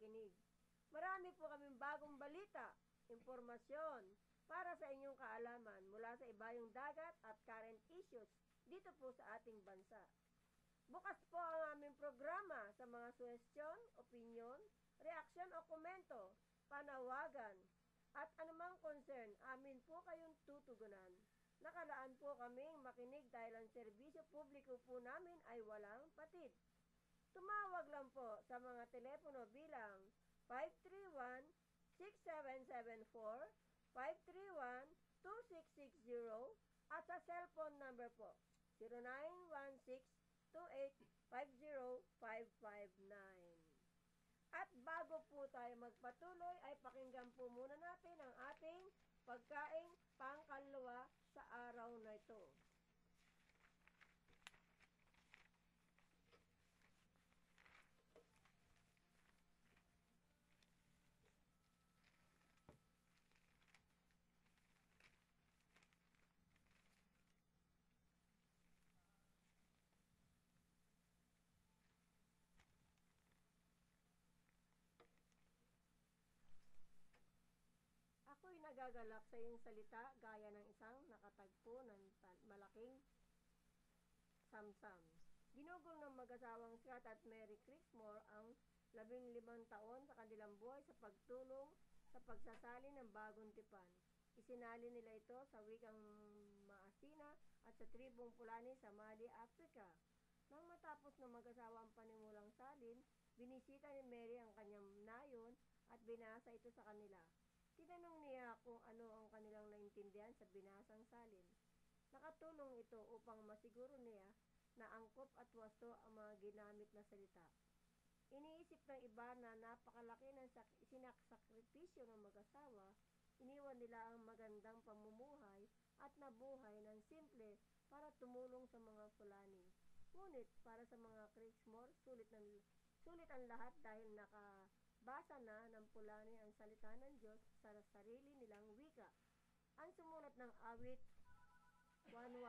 pakikinig. Marami po kaming bagong balita, impormasyon, para sa inyong kaalaman mula sa ibayong dagat at current issues dito po sa ating bansa. Bukas po ang aming programa sa mga suhestyon, opinyon, reaksyon o komento, panawagan, at anumang concern, amin po kayong tutugunan. Nakalaan po kaming makinig dahil ang serbisyo publiko po namin ay walang patid. Tumawag lang po sa mga telepono bilang 531-6774, 531-2660 at sa cellphone number po 0916-2850-559. At bago po tayo magpatuloy ay pakinggan po muna natin ang ating pagkaing pangkalwa sa araw na ito. Ako'y nagagalak sa iyong salita gaya ng isang nakatagpo ng malaking samsam. Ginugol ng mag-asawang Scott at Mary Creekmore ang 15 taon sa kanilang buhay sa pagtulong sa pagsasali ng bagong tipan. Isinali nila ito sa wikang Maasina at sa tribong Pulani sa Mali, Africa. Nang matapos ng mag-asawa ang panimulang salin, binisita ni Mary ang kanyang nayon at binasa ito sa kanila. Tinanong niya kung ano ang kanilang naintindihan sa binasang salin. Nakatulong ito upang masiguro niya na angkop at wasto ang mga ginamit na salita. Iniisip ng iba na napakalaki ng sinakripisyo ng mag-asawa, iniwan nila ang magandang pamumuhay at nabuhay ng simple para tumulong sa mga Fulani. Ngunit para sa mga Creekmore, sulit ang lahat dahil basa na ng Pulani ang salita ng Diyos sa sarili nilang wika. Ang sumulat ng awit 119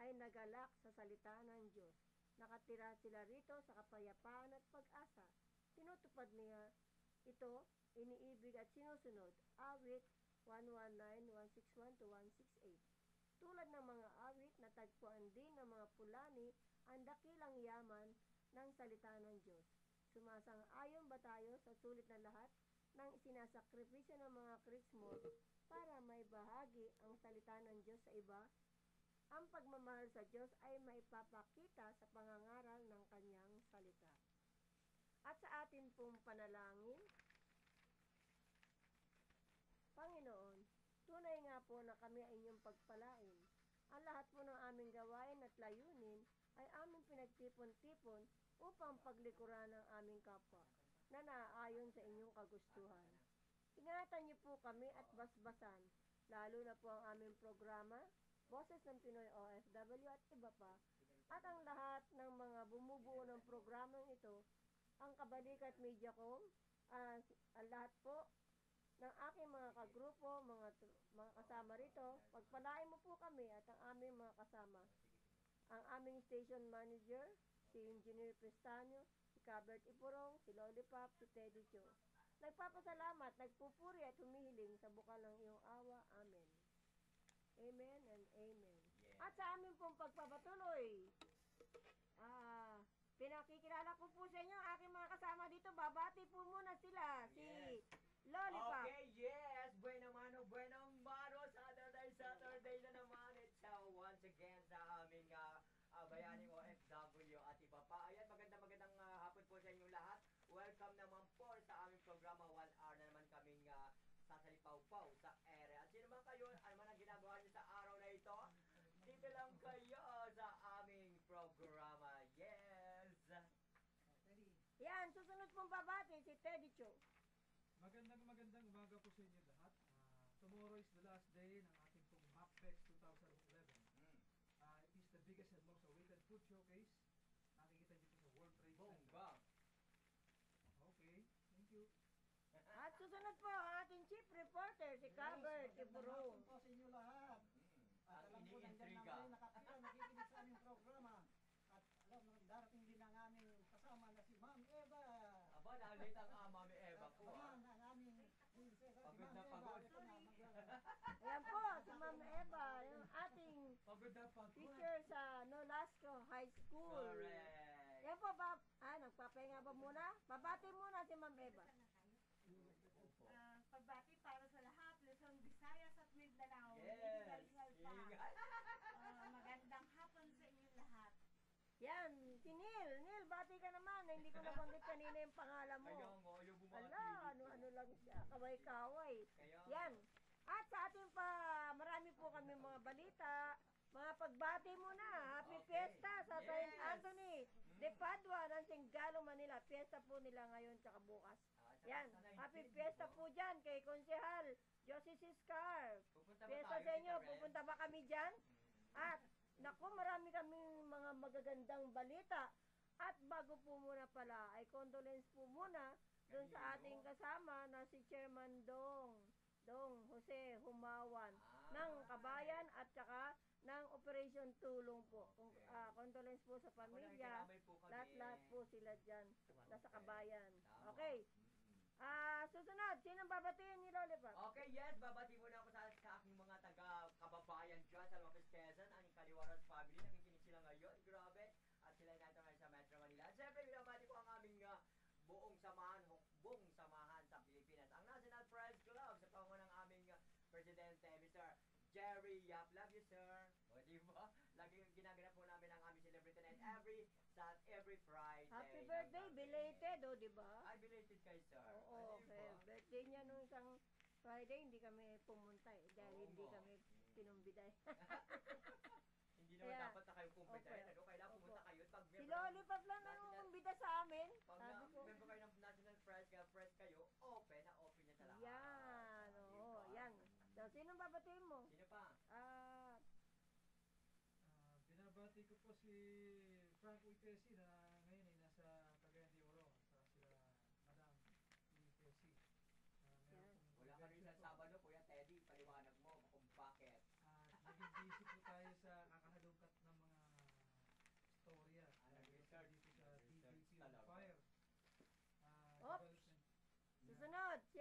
ay nagalak sa salita ng Diyos. Nakatira sila rito sa kapayapaan at pag-asa. Tinutupad niya ito, iniibig at sinusunod. Awit 119-161-168. Tulad ng mga awit, natagpuan din ng mga Pulani ang dakilang yaman ng salita ng Diyos. Sumasang-ayon ba tayo sa sulit na lahat ng isinasakripisyo ng mga Creekmore para may bahagi ang salita ng Diyos sa iba? Ang pagmamahal sa Diyos ay maipapakita sa pangangaral ng kanyang salita. At sa atin pong panalangin, Panginoon, tunay nga po na kami ay inyong pagpalain. Ang lahat po ng aming gawain at layunin ay aming pinagtipon-tipon upang paglikuran ng aming kapwa na naaayon sa inyong kagustuhan. Ingatan niyo po kami at basbasan, lalo na po ang aming programa, Boses ng Pinoy OFW at iba pa, at ang lahat ng mga bumubuo ng programang ito, ang Kabalikat Mediacom, ang lahat po ng aking mga kagrupo, mga kasama rito, pagpalain mo po kami at ang aming mga kasama. Ang aming station manager, si Engineer Prestanyo, si Cabert Ipurong, si Lollipop, si Teddy Cho. Nagpapasalamat, nagpupuri at humihiling sa bukal ng iyong awa. Amen. Amen and amen. Yeah. At sa aming pong pagpapatuloy, pinakikilala ko po sa inyo aking mga kasama dito. Babati po muna sila. Yes. Si Lollipop. Okay, yes. Bueno mano. Saturday na naman. It's once again sa aming bayaning OFW at iba pa. Ayan, magandang hapon po sa inyong lahat. Welcome naman po sa aming programa. 1 hour na naman kaming sasalipaw-paw sa ere. At sino man kayo, ano man ang ginagawa niyo sa araw na ito, dito lang kayo sa aming programa. Yes! Yan, susunod pong babati si Teddy Cho. Magandang umaga po sa inyo lahat. Tomorrow is the last day ng ating pong MapFest 2011. It is the biggest and most awaited food showcase. Nakikita niyo po sa World Trade Center. Okay, thank you. At susunod po ang ating chief reporter, si Cabert Ipurong. Po sa inyo lahat. At alam po nandiyan namin nakapila, nakikinig sa aming programa. At alam naman, darating din ang aming kasama na si Ma'am Eva. Aba, nakalita Mami Eva po, Abangan ang aming prinsesa, si Pagod Ma'am na Eva. pagod. Ito na, maglalaro. Ayan po, si Ma'am Eva, yung ating Pagod na pagod. teacher sa Nolasco High School. Correct. Yan po ba, nagpapahinga ba muna? Babati muna si Ma'am Eva. Opo. Pagbati para sa lahat, Luzon, Visayas at Mindanao. Yes. Ingal pa. Ingal. Magandang hapon sa inyong lahat. Yan, si Neil. Neil, bati ka naman. Hindi ko nabanggit kanina yung pangalan mo. Kaya nga, yung bumati. Ala, ano lang siya, kaway-kaway. Kaya Yan. At sa ating pa, marami po kami mga balita. Mga pagbati muna. Happy Okay. Fiesta sa Yes. St. Anthony de Padua ng Singalo, Manila. Fiesta po nila ngayon tsaka bukas. Yan. Happy Fiesta po dyan kay Konsehal Josie Siscar. Pupunta ba Fiesta tayo, sa inyo. Tita Ren? Pupunta ba kami dyan? At, naku, marami kaming mga magagandang balita. At bago po muna pala, ay condolence po muna doon sa ating kasama na si Chairman Dong Jose Humawan ng Kabayan at saka ng Operation Tulong po. Condolence po sa pamilya. Nakikiramay po kami. Lahat po sila dyan. Nasa Kabayan. Tama. Okay. Susunod, sinong babatiin ni Lollipop? Okay, yes, babati muna ako sa aking mga taga-kababayan dyan sa Lopez Quezon, ang Kaliwaras family, nakikinig sila ngayon, grabe, at sila natin ngayon sa Metro Manila. At syempre, binabati ko ang aming buong samahan, hukbong samahan sa Pilipinas, ang National Press Club, sa pangunan ng aming Presidente, Mr. Jerry Yap. Love you, sir. O, diba? Lagi ginaganap po namin ang aming celebrity night every Friday. Happy birthday, belated, o, di ba? Ay, belated kay sir. Oo, Ano yun okay. ba? Birthday niya nung isang Friday, hindi kami pumunta eh, dahil Oo hindi nga. kami pinumbiday. Hindi naman Kaya, dapat na kayo kumpeta. opo. Ano, kailangan pumunta kayo. Pag Si Lollipop lang National- nangungumbida sa amin. Pag Sabi ko, member kayo ng National Press, kaya press kayo, open na open niya sa lahat. yan, oo, Diba? yan. So, sinong babatiin mo? Sino pa? Binabati ko po si Frank Uitesi na ngayon ay nasa Cagayan de Oro. Saka sila Madam Uitesi. Wala ka rin sa Sabado, Kuya Teddy. Paliwanag mo kung bakit. At naging busy po tayo sa kakahalungkat ng mga storya. Nag-research. Dito sa Nag-research DJP on talaga. Fire. Oops. Development. Susunod, si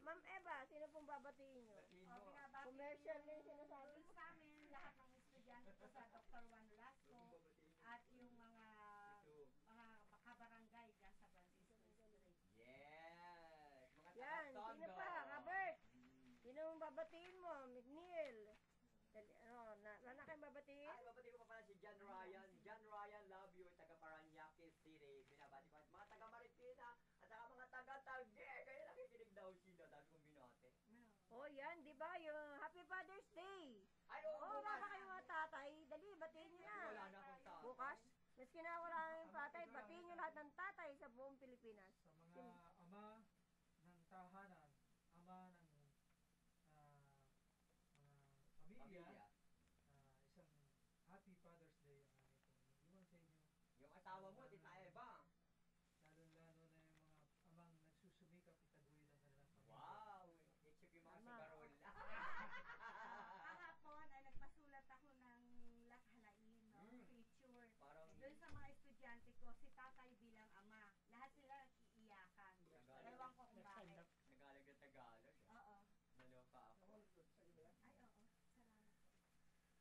Ma'am Eva, sino pong babatiin nyo? Sabihin O, mo. binabati Commercial ko na yung sinasabi. sa amin, lahat ng estudyante ko sa Dr. Juan Lasco at yung mga kabarangay dyan sa Francisco Street. Yes! Mga Yan, taga-Tondo. sino pa? Robert, Mm. sinong babatiin mo? McNeil. Wala kayong babatiin? Ay, babati ko pa pala si John Ryan. John Ryan, love you, taga Paranaque City. Binabati ko at mga taga Marikina at saka mga taga Taguig. Kaya nakikinig daw sila. Dami kong binote. Oh, yan, di ba? Yung Happy Father's Day. Ay, oo, Oh, wala bukas. pa kayong mga tatay. Dali, batiin nyo na. Wala na akong tatay. Bukas, maski na wala kayong tatay, batiin nyo lahat ng tatay sa buong Pilipinas. Sa mga ama ng tahanan, ama ng mga pamilya, Pamilya. isang Happy Father's Day ang aming pong iwan sa inyo. Yung asawa mo, Tita Eva. Lalo-lalo na yung mga amang nagsusumikap itaguhin ang kanilang pamilya. Wow! Itchuk yung mga Tama. sibarol. Kahapon ay nagpasulat ako ng lakhalain, no? Mm. Picture. Parang Doon sa mga estudyante ko, si tatay bilang ama. Lahat sila nag-iiyakan. Ewan ko kung bakit. nagalag na Tagalog. Oo. Naloka ako. Ay, oo. Salamat.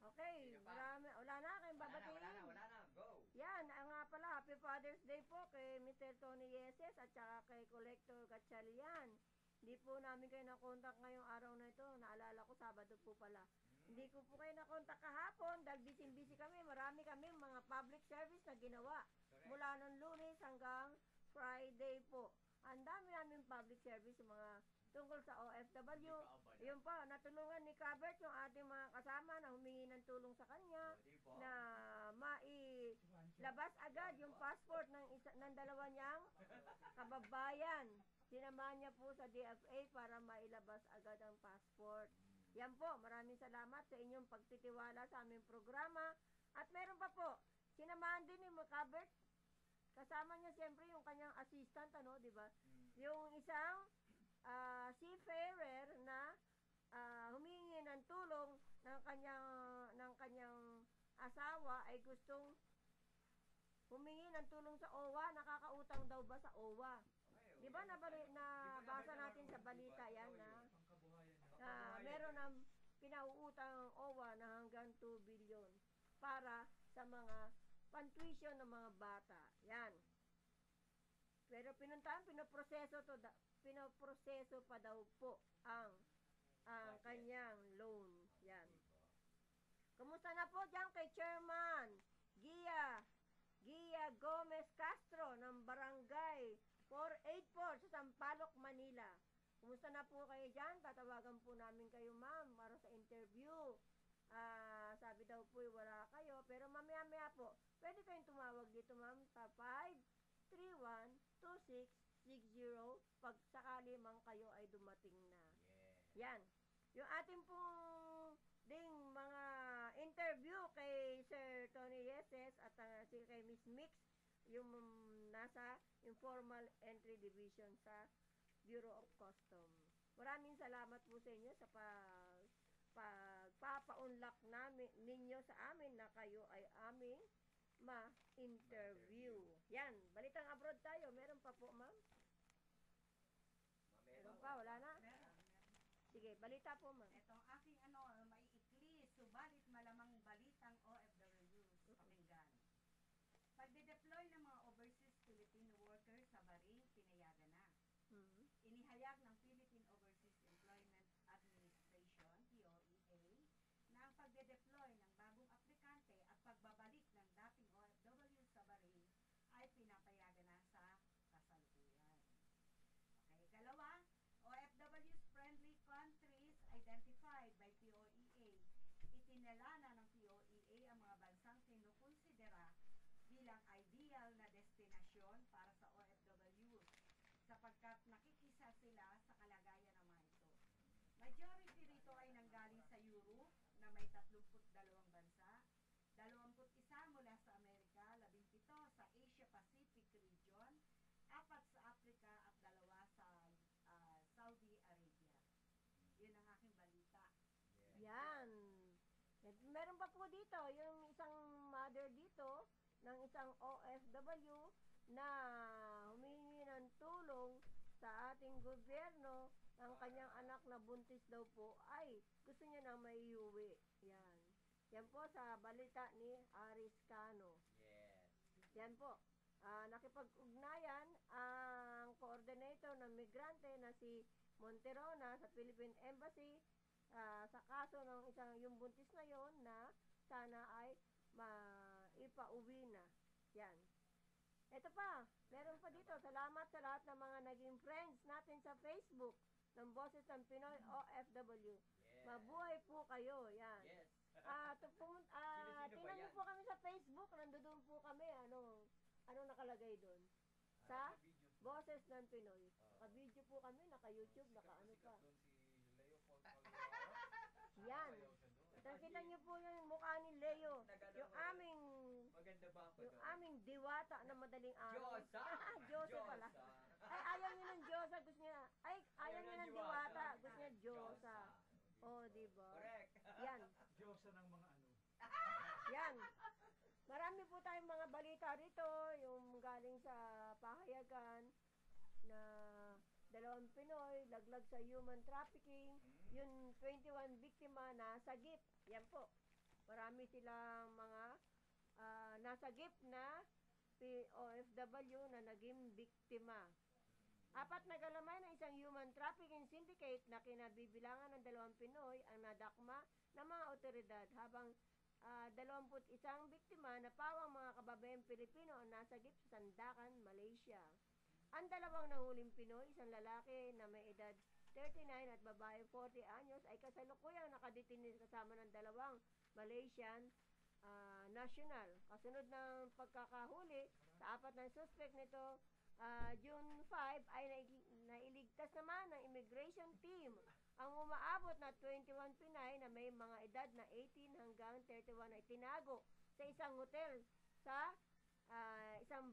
Okay, Sino pa? wala na kayong Wala na, babatiin. wala na, wala na. Go! Yan, ang nga pala, Happy Father's Day po kay Mr. Tony Yeses at saka kay Collector Gatchalian. Hindi po namin kayo nakontak ngayong araw na ito. Naalala ko, Sabado po pala. Hindi ko po kayo nakontak kahapon dahil busy kami. Marami kami mga public service na ginawa. Correct. Mula nung Lunes hanggang Friday po. Ang dami namin public service, yung mga tungkol sa OFW. Yun po, natulungan ni Cabert yung ating mga kasama na humingi ng tulong sa kanya Diba? na mailabas agad yung passport ng dalawa niyang kababayan. Sinamahan niya po sa DFA para mailabas agad ang passport. Yan po, maraming salamat sa inyong pagtitiwala sa aming programa. At meron pa po, sinamahan din ni Macabert. Kasama niya siyempre yung kanyang assistant, ano, di ba? Yung isang seafarer na humingi ng tulong ng kanyang asawa ay gustong humingi ng tulong sa OWA, nakakautang daw ba sa OWA? Di ba nabasa natin sa balita yan na Pangkabuhayan niya. meron ng pinauutang ang OWA na hanggang 2 billion para sa mga pantuition ng mga bata. Yan. Pero pinoproseso pa daw po ang kanyang loan. Yan. Kumusta na po dyan kay Chairman Gia Gomez Castro ng Barangay 484 sa Sampaloc, Manila. Kumusta na po kayo dyan? Tatawagan po namin kayo, ma'am, para sa interview. Sabi daw po wala kayo, pero mamaya-maya po, pwede kayong tumawag dito, ma'am, sa 531-2660 pag sakali man kayo ay dumating na. Yan. Yung ating pong ding mga interview kay Sir Tony Yeses at kay Miss Mix, yung nasa informal entry division sa Bureau of Customs. Maraming salamat po sa inyo sa pagpapaunlak ninyo sa amin na kayo ay aming ma-interview. Yan, balitang abroad tayo. Meron pa po, ma'am? Meron pa, wala na? Sige, balita po, ma'am. Ito ang aking maiikli, subalit malamang balitang OFWs. Pakinggan. Pagde-deploy ng mga overseas Filipino workers sa Bahrain, pinayagan na. Inihayag ng Philippine Overseas Employment Administration, POEA, na ang pagde-deploy ng bagong aplikante at pagbabalik ng dating OFW sa Bahrain ay pinapayagan na sa kasalukuyan. Okay, ikalawa, OFWs friendly countries identified by POEA. Itinala na ng POEA ang mga bansang kinukonsidera bilang ideal na destinasyon para sa OFWs sapagkat nakikisa sila sa kalagayan ng mga ito. Majority rito ay nanggaling sa Europe na may 32 bansa, 21 mula sa Amerika, 17 sa Asia Pacific region, 4 sa Africa at 2 sa Saudi Arabia. Yun ang aking balita. Yan. Meron pa po dito, yung isang mother dito ng isang OFW na humingi ng tulong sa ating gobyerno ng kanyang anak na buntis daw po ay gusto niya na maiuwi. Yan. Yan po sa balita ni Aris Cano. Yan po. Nakipag-ugnayan ang coordinator ng migrante na si Monterona sa Philippine Embassy sa kaso ng yung buntis na yon na sana ay ipauwi na. Yan. Ito pa, meron pa dito. Salamat sa lahat ng mga naging friends natin sa Facebook ng Boses ng Pinoy OFW. Mabuhay po kayo. Yan. Tingnan niyo po kami sa Facebook. Nandoon po kami. Anong nakalagay doon? Sa Boses ng Pinoy. Naka-video po kami, naka-YouTube, naka-ano pa. Yan. Nakita niyo po yung mukha ni Leo. Yung aming diwata na madaling araw. Diyosa pala. Ay, ayaw niya ng Diyosa. Gusto niya, ayaw niya ng diwata. Gusto niya Diyosa. Oh, diba? Correct. Yan. Diyosa ng mga ano. Yan. Marami po tayong mga balita rito. Yung galing sa pahayagan na 2 Pinoy, laglag sa human trafficking. Yung 21 biktima na sagip. Yan po. Marami silang mga nasagip na OFW na naging biktima. 4 na galamay ng isang human trafficking syndicate na kinabibilangan ng 2 Pinoy ang nadakma ng mga otoridad habang 21 biktima na pawang mga kababayang Pilipino ang nasagip sa Sandakan, Malaysia. Ang 2 nahuling Pinoy, isang lalaki na may edad 39 at babae 40 anyos ay kasalukuyang nakadetine kasama ng 2 Malaysian national. Kasunod ng pagkakahuli sa 4 na suspect nito, June 5 ay nailigtas naman ng immigration team ang umaabot na 21 Pinay na may mga edad na 18 hanggang 31 na itinago sa isang hotel sa isang